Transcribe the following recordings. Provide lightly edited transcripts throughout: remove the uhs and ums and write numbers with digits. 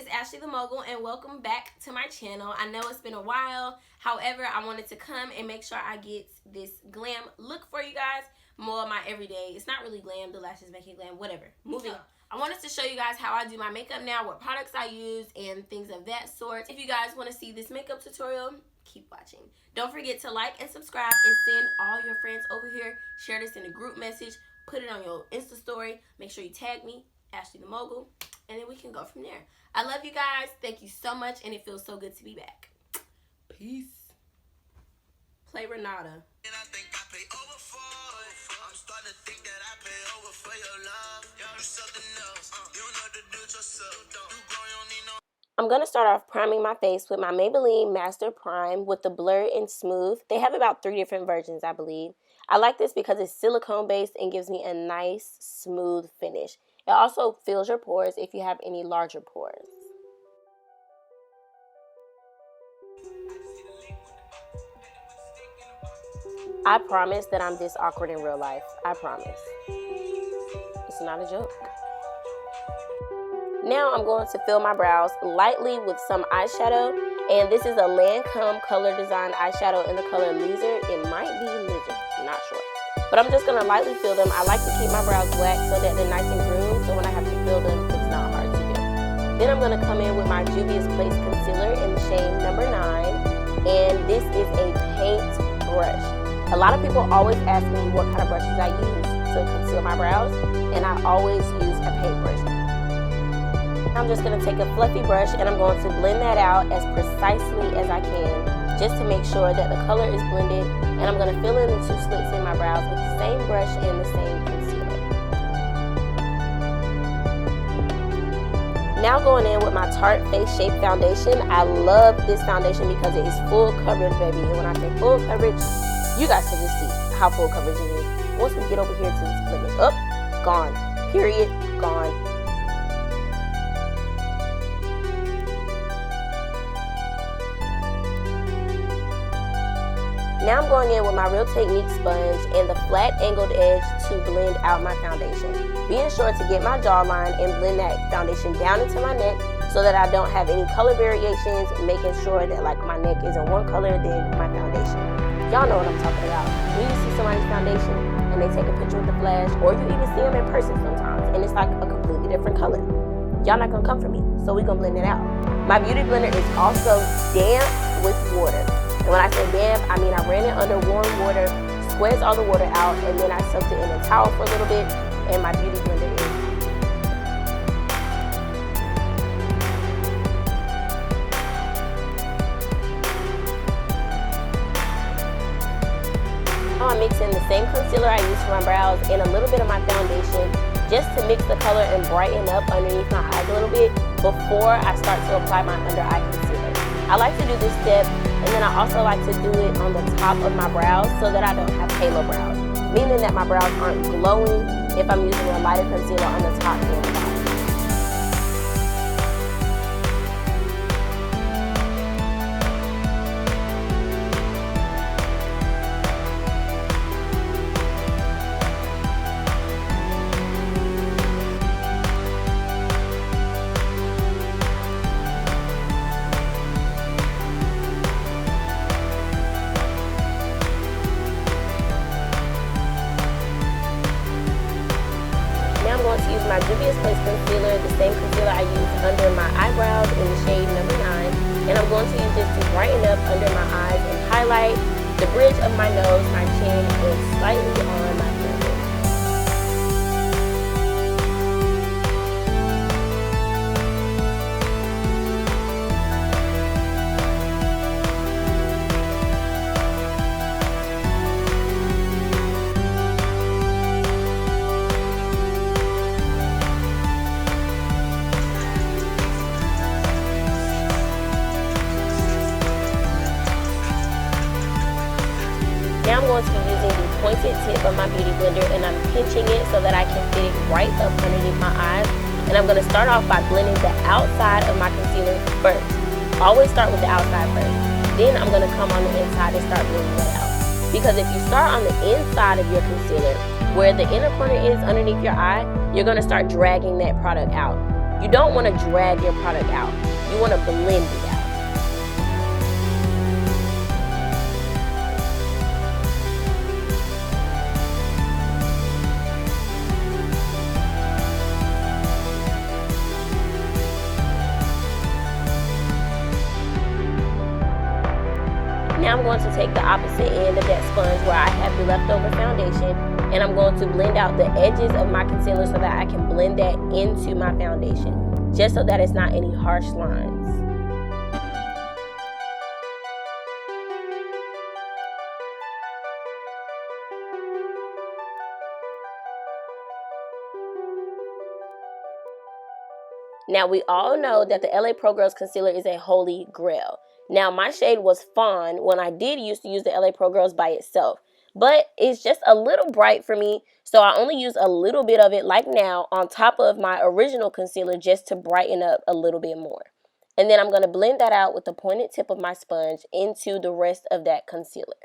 it's Ashley the Mogul, and welcome back to my channel. I know it's been a while, however, I wanted to come and make sure I get this glam look for you guys. More of my everyday. It's not really glam, the lashes make it glam, whatever. Moving on. I wanted to show you guys how I do my makeup now, what products I use, and things of that sort. If you guys want to see this makeup tutorial, keep watching. Don't forget to like and subscribe and send all your friends over here. Share this in a group message. Put it on your Insta story. Make sure you tag me, Ashley the Mogul, and then we can go from there. I love you guys. Thank you so much, and it feels so good to be back. Peace. Play Renata. And I think I pay over for it. I'm starting to think that I pay over for your love. Do something else. You don't know to do it yourself. You grow, you don't need no. I'm going to start off priming my face with my Maybelline Master Prime with the Blur and Smooth. They have about 3 different versions, I believe. I like this because it's silicone based and gives me a nice smooth finish. It also fills your pores if you have any larger pores. I promise that I'm this awkward in real life. I promise. It's not a joke. Now I'm going to fill my brows lightly with some eyeshadow. And this is a Lancome Color Design eyeshadow in the color Lizard. It might be Lizard, not sure. But I'm just going to lightly fill them. I like to keep my brows wet so that they're nice and groomed. So when I have to fill them, it's not hard to do. Then I'm going to come in with my Beauties concealer in the shade number 9. And this is a paint brush. A lot of people always ask me what kind of brushes I use to conceal my brows. And I always use a paint brush. I'm just going to take a fluffy brush and I'm going to blend that out as precisely as I can, just to make sure that the color is blended. And I'm going to fill in the 2 slits in my brows with the same brush and the same concealer. Now going in with my Tarte Face Shape Foundation. I love this foundation because it is full coverage, baby. And when I say full coverage, you guys can just see how full coverage it is. Once we get over here to this blemish, up, gone, period, gone. Now I'm going in with my Real Technique sponge and the flat angled edge to blend out my foundation. Being sure to get my jawline and blend that foundation down into my neck so that I don't have any color variations, making sure that like my neck isn't one color than my foundation. Y'all know what I'm talking about. When you see somebody's foundation and they take a picture with the flash, or you even see them in person sometimes and it's like a completely different color. Y'all not gonna come for me, so we gonna blend it out. My beauty blender is also damp with water. And when I say damp, I mean I ran it under warm water, squeezed all the water out, and then I soaked it in a towel for a little bit, and my beauty blender is. Now I mix in the same concealer I use for my brows and a little bit of my foundation just to mix the color and brighten up underneath my eyes a little bit before I start to apply my under eye concealer. I like to do this step, and then I also like to do it on the top of my brows so that I don't have halo brows, meaning that my brows aren't glowing if I'm using a lighter concealer on the top and the bottom. My Juvia's Place concealer, the same concealer I use under my eyebrows in the shade number 9, and I'm going to use this to brighten up under my eyes and highlight the bridge of my nose, my chin, and slightly on my forehead. Now I'm going to be using the pointed tip of my beauty blender and I'm pinching it so that I can fit it right up underneath my eyes. And I'm going to start off by blending the outside of my concealer first. Always start with the outside first. Then I'm going to come on the inside and start blending it out. Because if you start on the inside of your concealer, where the inner corner is underneath your eye, you're going to start dragging that product out. You don't want to drag your product out. You want to blend it out. Now I'm going to take the opposite end of that sponge where I have the leftover foundation, and I'm going to blend out the edges of my concealer so that I can blend that into my foundation, just so that it's not any harsh lines. Now, we all know that the LA Pro Girls Concealer is a holy grail. Now, my shade was Fawn when I did used to use the LA Pro Girls by itself. But it's just a little bright for me, so I only use a little bit of it, like now, on top of my original concealer just to brighten up a little bit more. And then I'm going to blend that out with the pointed tip of my sponge into the rest of that concealer.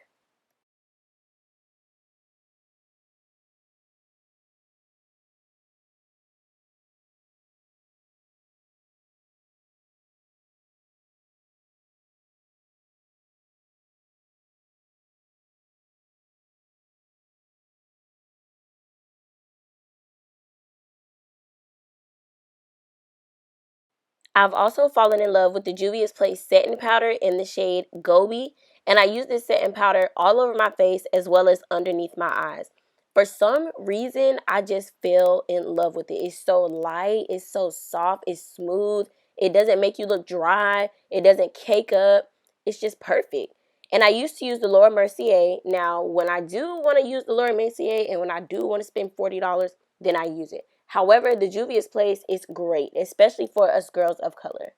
I've also fallen in love with the Juvia's Place setting powder in the shade Gobi, and I use this setting powder all over my face as well as underneath my eyes. For some reason, I just fell in love with it. It's so light, it's so soft, it's smooth. It doesn't make you look dry, it doesn't cake up. It's just perfect. And I used to use the Laura Mercier. Now, when I do want to use the Laura Mercier and when I do want to spend $40, then I use it. However, the Juvia's Place is great, especially for us girls of color.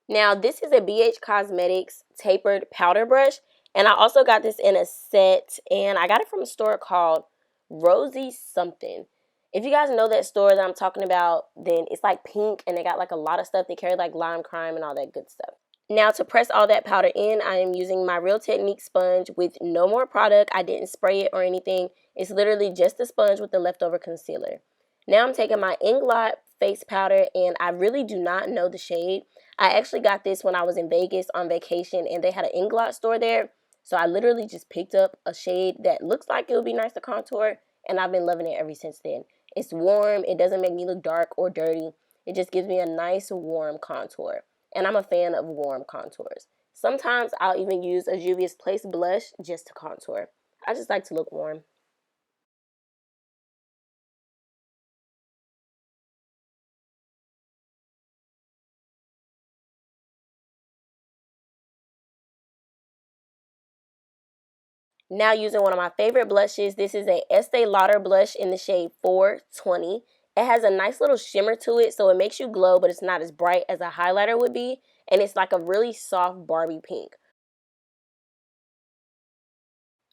Now, this is a BH Cosmetics tapered powder brush, and I also got this in a set, and I got it from a store called Rosie something. If you guys know that store that I'm talking about, then it's like pink, and they got like a lot of stuff. They carry like lime crime and all that good stuff. Now, to press all that powder in, I am using my Real Technique sponge with no more product. I didn't spray it or anything. It's literally just the sponge with the leftover concealer. Now I'm taking my Inglot face powder, and I really do not know the shade. I actually got this when I was in Vegas on vacation, and they had an Inglot store there. So I literally just picked up a shade that looks like it would be nice to contour, and I've been loving it ever since then. It's warm. It doesn't make me look dark or dirty. It just gives me a nice warm contour. And I'm a fan of warm contours. Sometimes I'll even use a Juvia's Place blush just to contour. I just like to look warm. Now using one of my favorite blushes, this is a Estee Lauder blush in the shade 420. It has a nice little shimmer to it, so it makes you glow, but it's not as bright as a highlighter would be. And it's like a really soft Barbie pink.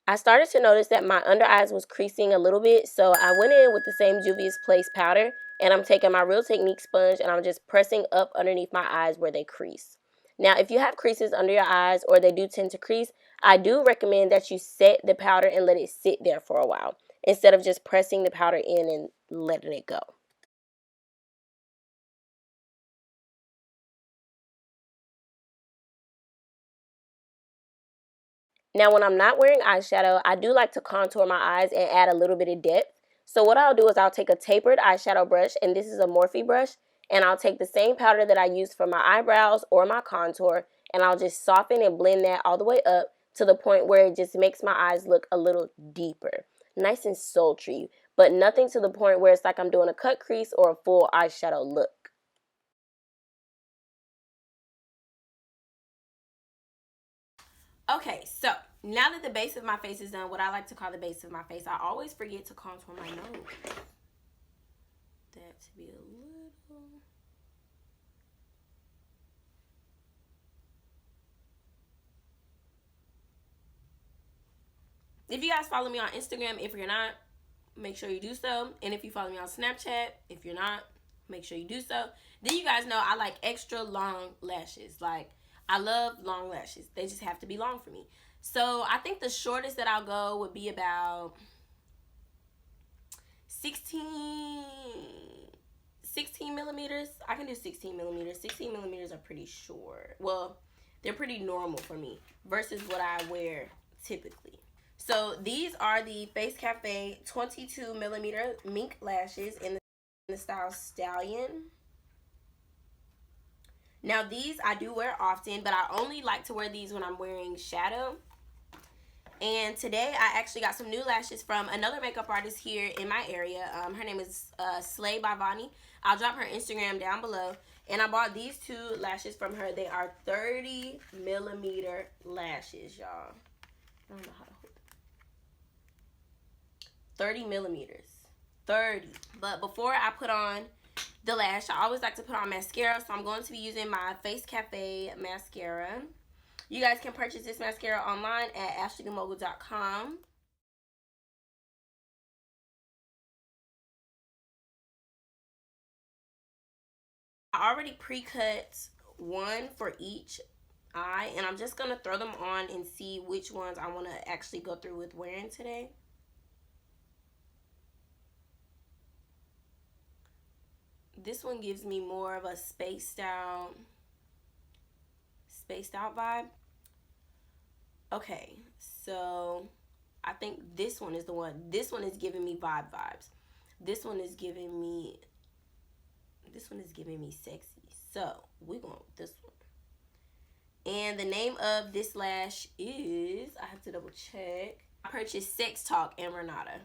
I started to notice that my under eyes was creasing a little bit, so I went in with the same Juvia's Place powder, and I'm taking my Real Technique sponge and I'm just pressing up underneath my eyes where they crease. Now, if you have creases under your eyes or they do tend to crease, I do recommend that you set the powder and let it sit there for a while instead of just pressing the powder in and letting it go. Now, when I'm not wearing eyeshadow, I do like to contour my eyes and add a little bit of depth. So what I'll do is I'll take a tapered eyeshadow brush, and this is a Morphe brush, and I'll take the same powder that I use for my eyebrows or my contour, and I'll just soften and blend that all the way up to the point where it just makes my eyes look a little deeper. Nice and sultry, but nothing to the point where it's like I'm doing a cut crease or a full eyeshadow look. Okay, so now that the base of my face is done, what I like to call the base of my face, I always forget to contour my nose. That to be a little... If you guys follow me on Instagram, if you're not, make sure you do so. And if you follow me on Snapchat, if you're not, make sure you do so. Then you guys know I like extra long lashes. Like, I love long lashes. They just have to be long for me. So I think the shortest that I'll go would be about 16 millimeters. I can do 16 millimeters. 16 millimeters are pretty short. Well, they're pretty normal for me versus what I wear typically. So these are the Face Cafe 22 millimeter mink lashes in the style Stallion. Now these I do wear often, but I only like to wear these when I'm wearing shadow. And today I actually got some new lashes from another makeup artist here in my area. Her name is Slay by Vonnie. I'll drop her Instagram down below. And I bought these two lashes from her. They are 30 millimeter lashes, y'all. I don't know how to hold it. 30 millimeters. 30. But before I put on the lash, I always like to put on mascara. So I'm going to be using my Face Cafe mascara. You guys can purchase this mascara online at ashleythemogul.com. I already pre-cut one for each eye, and I'm just going to throw them on and see which ones I want to actually go through with wearing today. This one gives me more of a spaced out vibe. Okay, so I think this one is the one. This one is giving me vibes. This one is giving me sexy. So we're going with this one. And the name of this lash is, I have to double check. I purchased Sex Talk and Renata.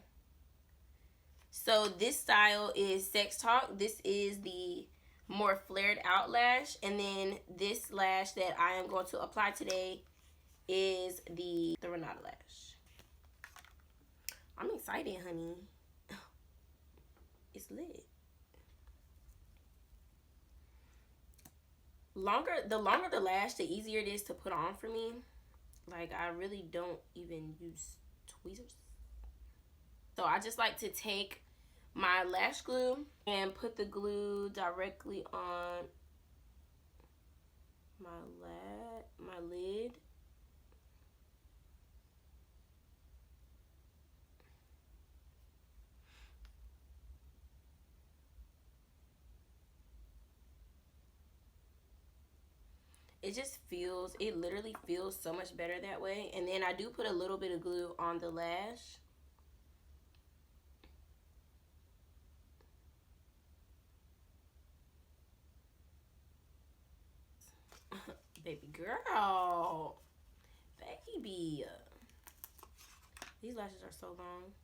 So this style is Sex Talk. This is the more flared out lash. And then this lash that I am going to apply today is the Renata lash. I'm excited, honey. It's lit. The longer the lash, the easier it is to put on for me. Like, I really don't even use tweezers. So I just like to take my lash glue and put the glue directly on my lid. It literally feels so much better that way. And then I do put a little bit of glue on the lash. Baby girl. Baby. These lashes are so long.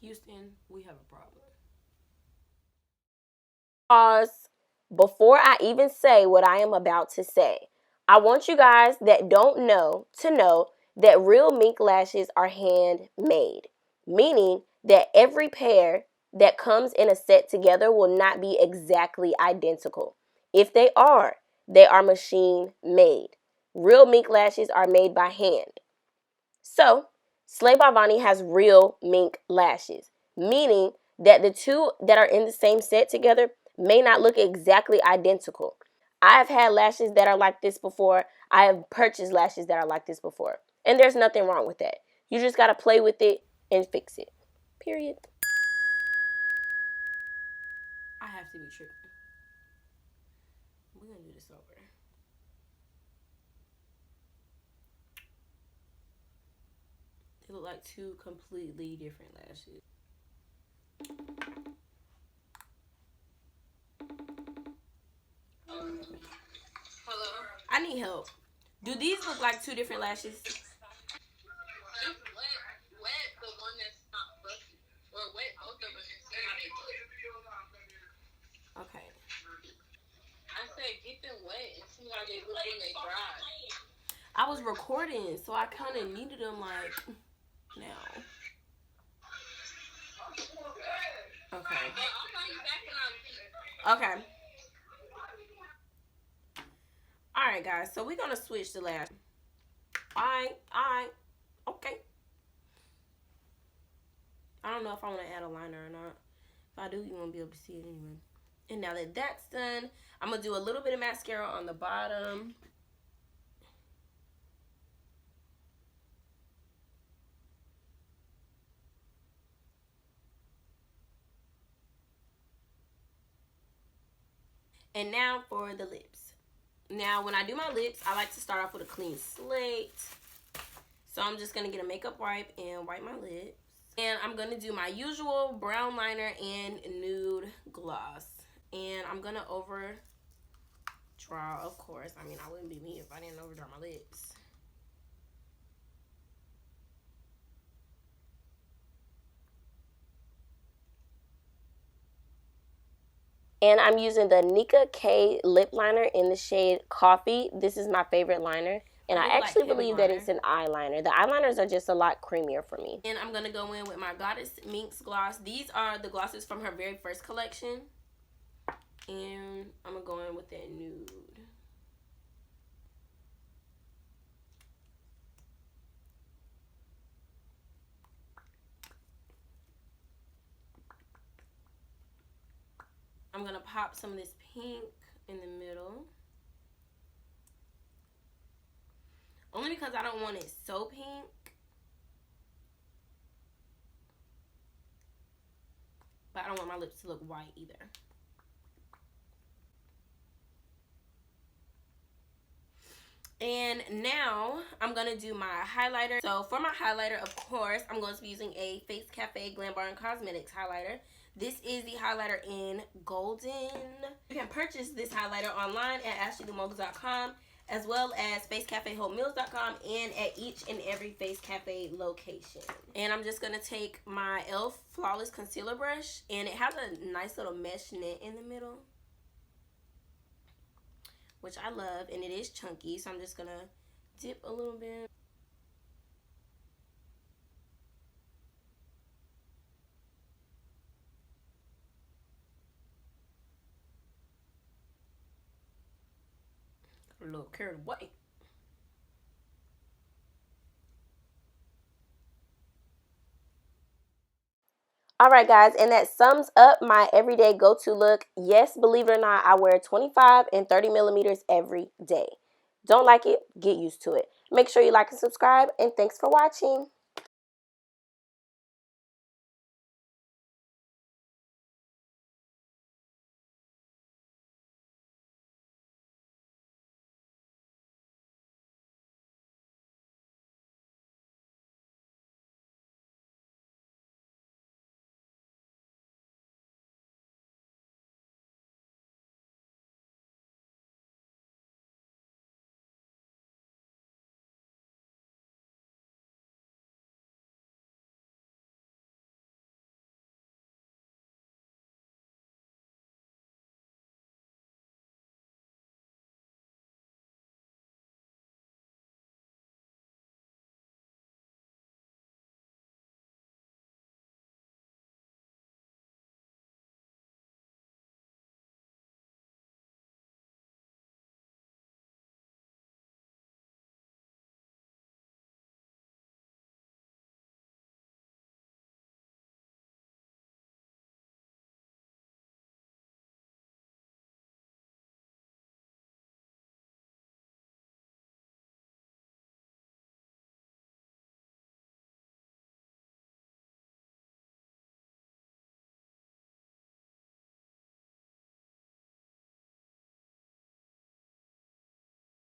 Houston, we have a problem. Pause before I even say what I am about to say. I want you guys that don't know to know that real mink lashes are handmade, meaning that every pair that comes in a set together will not be exactly identical. If they are machine made. Real mink lashes are made by hand. So, Slay by Vonnie has real mink lashes, meaning that the two that are in the same set together may not look exactly identical. I have had lashes that are like this before. I have purchased lashes that are like this before. And there's nothing wrong with that. You just got to play with it and fix it. Period. I have to be tripping. We're going to do this over. They look like two completely different lashes. Hello? I need help. Do these look like two different lashes? Wet, the one that's not fluffy. Or wet, both of them, and see how they look. Okay. I said get them wet and see how they look when they dry. I was recording, so I kind of needed them like now. Okay. Okay. Alright, guys, so we're going to switch the lash. Alright, okay. I don't know if I want to add a liner or not. If I do, you won't be able to see it anyway. And now that that's done, I'm going to do a little bit of mascara on the bottom. And now for the lips. Now, when I do my lips, I like to start off with a clean slate. So I'm just going to get a makeup wipe and wipe my lips. And I'm going to do my usual brown liner and nude gloss. And I'm going to overdraw, of course. I mean, I wouldn't be me if I didn't overdraw my lips. And I'm using the Nika K lip liner in the shade Coffee. This is my favorite liner. And I actually believe that it's an eyeliner. The eyeliners are just a lot creamier for me. And I'm going to go in with my Goddess Minx gloss. These are the glosses from her very first collection. And I'm going to go in with that nude. I'm going to pop some of this pink in the middle. Only because I don't want it so pink. But I don't want my lips to look white either. And now I'm going to do my highlighter. So for my highlighter, of course, I'm going to be using a Face Cafe Glam Bar & Cosmetics highlighter. This is the highlighter in Golden. You can purchase this highlighter online at ashleythemogul.com, as well as facecafehomemeals.com, and at each and every Face Cafe location. And I'm just going to take my e.l.f. Flawless Concealer Brush, and it has a nice little mesh net in the middle, which I love, and it is chunky, so I'm just going to dip a little bit. A little carrot white. Alright guys, and that sums up my everyday go-to look. Yes, believe it or not, I wear 25 and 30 millimeters every day. Don't like it? Get used to it. Make sure you like and subscribe, and thanks for watching.